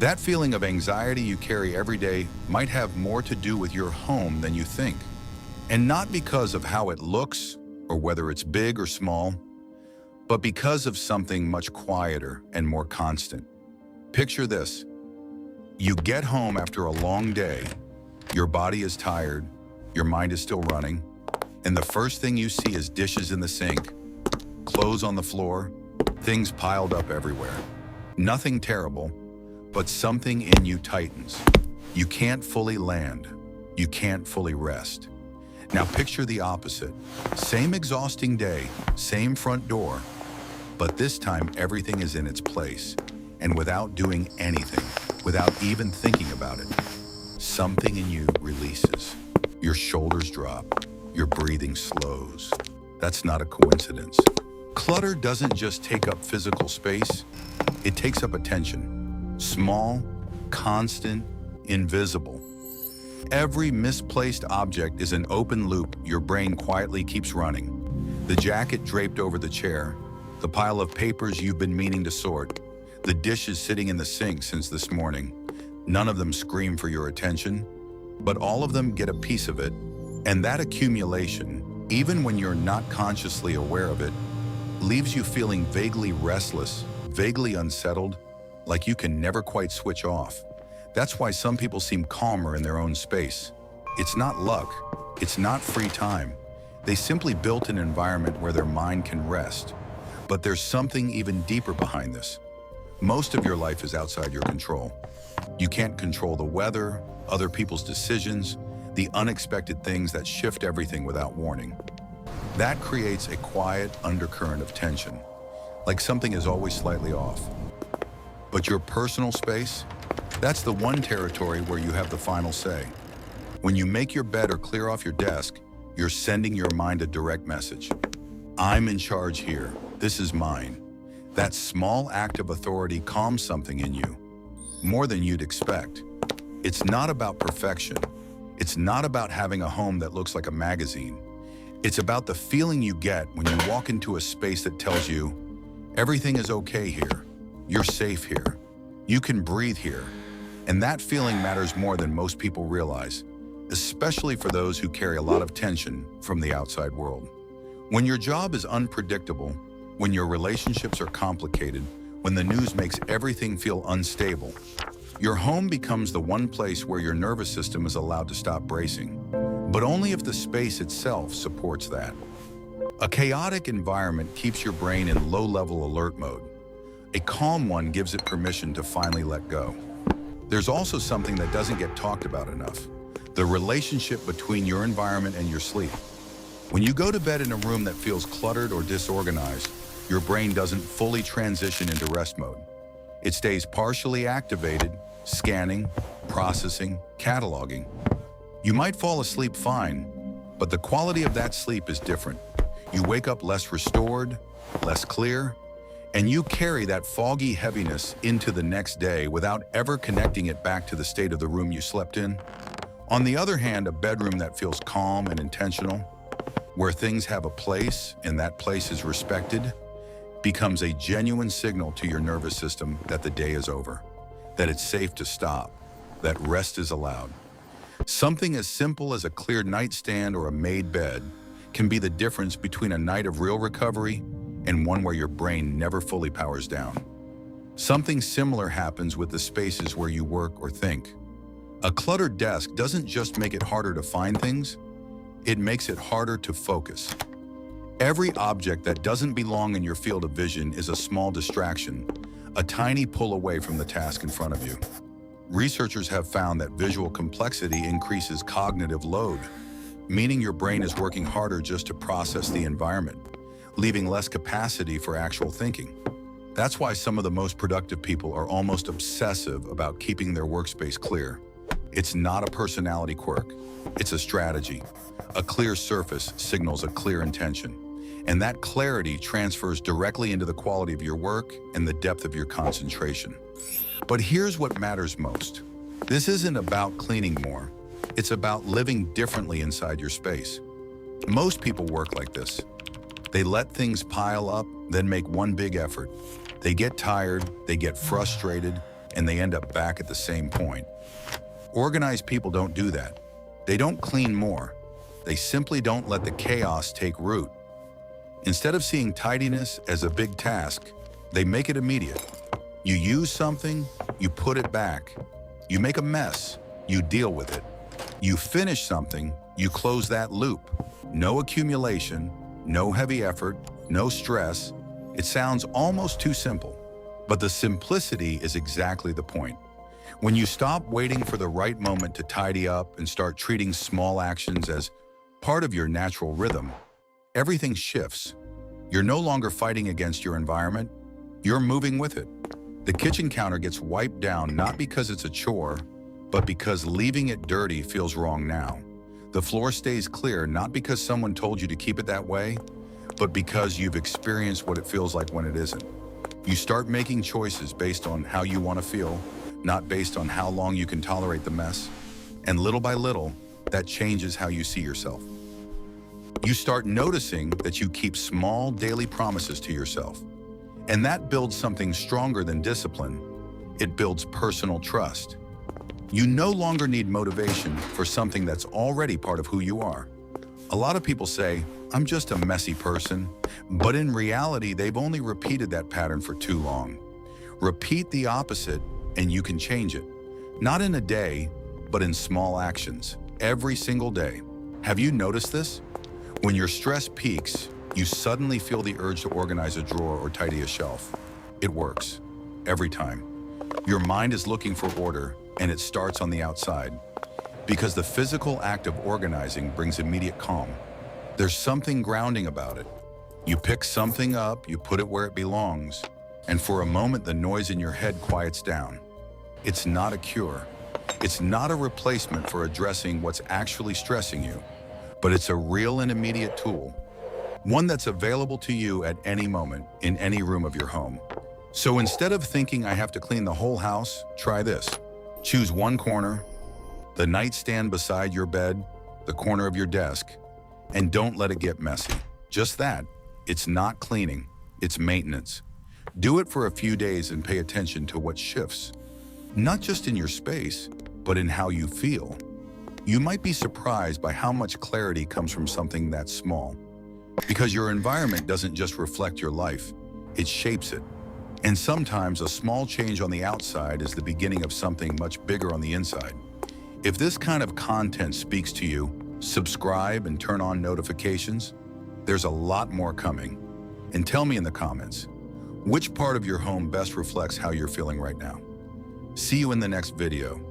That feeling of anxiety you carry every day might have more to do with your home than you think. And not because of how it looks or whether it's big or small, but because of something much quieter and more constant. Picture this. You get home after a long day, your body is tired, your mind is still running, and the first thing you see is dishes in the sink, clothes on the floor, things piled up everywhere. Nothing terrible, but something in you tightens. You can't fully land. You can't fully rest. Now picture the opposite. Same exhausting day, same front door, but this time everything is in its place. And without doing anything, without even thinking about it, something in you releases. Your shoulders drop, your breathing slows. That's not a coincidence. Clutter doesn't just take up physical space, it takes up attention. Small, constant, invisible. Every misplaced object is an open loop your brain quietly keeps running. The jacket draped over the chair, the pile of papers you've been meaning to sort, the dishes sitting in the sink since this morning. None of them scream for your attention, but all of them get a piece of it. And that accumulation, even when you're not consciously aware of it, leaves you feeling vaguely restless, vaguely unsettled, like you can never quite switch off. That's why some people seem calmer in their own space. It's not luck, it's not free time. They simply built an environment where their mind can rest. But there's something even deeper behind this. Most of your life is outside your control. You can't control the weather, other people's decisions, the unexpected things that shift everything without warning. That creates a quiet undercurrent of tension, like something is always slightly off. But your personal space, that's the one territory where you have the final say. When you make your bed or clear off your desk, you're sending your mind a direct message. I'm in charge here. This is mine. That small act of authority calms something in you, more than you'd expect. It's not about perfection. It's not about having a home that looks like a magazine. It's about the feeling you get when you walk into a space that tells you, everything is okay here. You're safe here. You can breathe here. And that feeling matters more than most people realize, especially for those who carry a lot of tension from the outside world. When your job is unpredictable, when your relationships are complicated, when the news makes everything feel unstable, your home becomes the one place where your nervous system is allowed to stop bracing, but only if the space itself supports that. A chaotic environment keeps your brain in low-level alert mode. A calm one gives it permission to finally let go. There's also something that doesn't get talked about enough: the relationship between your environment and your sleep. When you go to bed in a room that feels cluttered or disorganized, your brain doesn't fully transition into rest mode. It stays partially activated, scanning, processing, cataloging. You might fall asleep fine, but the quality of that sleep is different. You wake up less restored, less clear, and you carry that foggy heaviness into the next day without ever connecting it back to the state of the room you slept in. On the other hand, a bedroom that feels calm and intentional, where things have a place and that place is respected, becomes a genuine signal to your nervous system that the day is over, that it's safe to stop, that rest is allowed. Something as simple as a clear nightstand or a made bed can be the difference between a night of real recovery and one where your brain never fully powers down. Something similar happens with the spaces where you work or think. A cluttered desk doesn't just make it harder to find things, it makes it harder to focus. Every object that doesn't belong in your field of vision is a small distraction, a tiny pull away from the task in front of you. Researchers have found that visual complexity increases cognitive load, meaning your brain is working harder just to process the environment, leaving less capacity for actual thinking. That's why some of the most productive people are almost obsessive about keeping their workspace clear. It's not a personality quirk, it's a strategy. A clear surface signals a clear intention, and that clarity transfers directly into the quality of your work and the depth of your concentration. But here's what matters most. This isn't about cleaning more, it's about living differently inside your space. Most people work like this. They let things pile up, then make one big effort. They get tired, they get frustrated, and they end up back at the same point. Organized people don't do that. They don't clean more. They simply don't let the chaos take root. Instead of seeing tidiness as a big task, they make it immediate. You use something, you put it back. You make a mess, you deal with it. You finish something, you close that loop. No accumulation, no heavy effort, no stress. It sounds almost too simple, but the simplicity is exactly the point. When you stop waiting for the right moment to tidy up and start treating small actions as part of your natural rhythm, everything shifts. You're no longer fighting against your environment, you're moving with it. The kitchen counter gets wiped down not because it's a chore, but because leaving it dirty feels wrong now. The floor stays clear not because someone told you to keep it that way, but because you've experienced what it feels like when it isn't. You start making choices based on how you want to feel, not based on how long you can tolerate the mess. And little by little, that changes how you see yourself. You start noticing that you keep small daily promises to yourself. And that builds something stronger than discipline. It builds personal trust. You no longer need motivation for something that's already part of who you are. A lot of people say, I'm just a messy person, but in reality, they've only repeated that pattern for too long. Repeat the opposite and you can change it. Not in a day, but in small actions, every single day. Have you noticed this? When your stress peaks, you suddenly feel the urge to organize a drawer or tidy a shelf. It works, every time. Your mind is looking for order, and it starts on the outside. Because the physical act of organizing brings immediate calm. There's something grounding about it. You pick something up, you put it where it belongs, and for a moment the noise in your head quiets down. It's not a cure. It's not a replacement for addressing what's actually stressing you, but it's a real and immediate tool. One that's available to you at any moment, in any room of your home. So instead of thinking I have to clean the whole house, try this. Choose one corner, the nightstand beside your bed, the corner of your desk, and don't let it get messy. Just that. It's not cleaning, it's maintenance. Do it for a few days and pay attention to what shifts. Not just in your space, but in how you feel. You might be surprised by how much clarity comes from something that small. Because your environment doesn't just reflect your life, it shapes it. And sometimes a small change on the outside is the beginning of something much bigger on the inside. If this kind of content speaks to you, subscribe and turn on notifications. There's a lot more coming. And tell me in the comments, which part of your home best reflects how you're feeling right now? See you in the next video.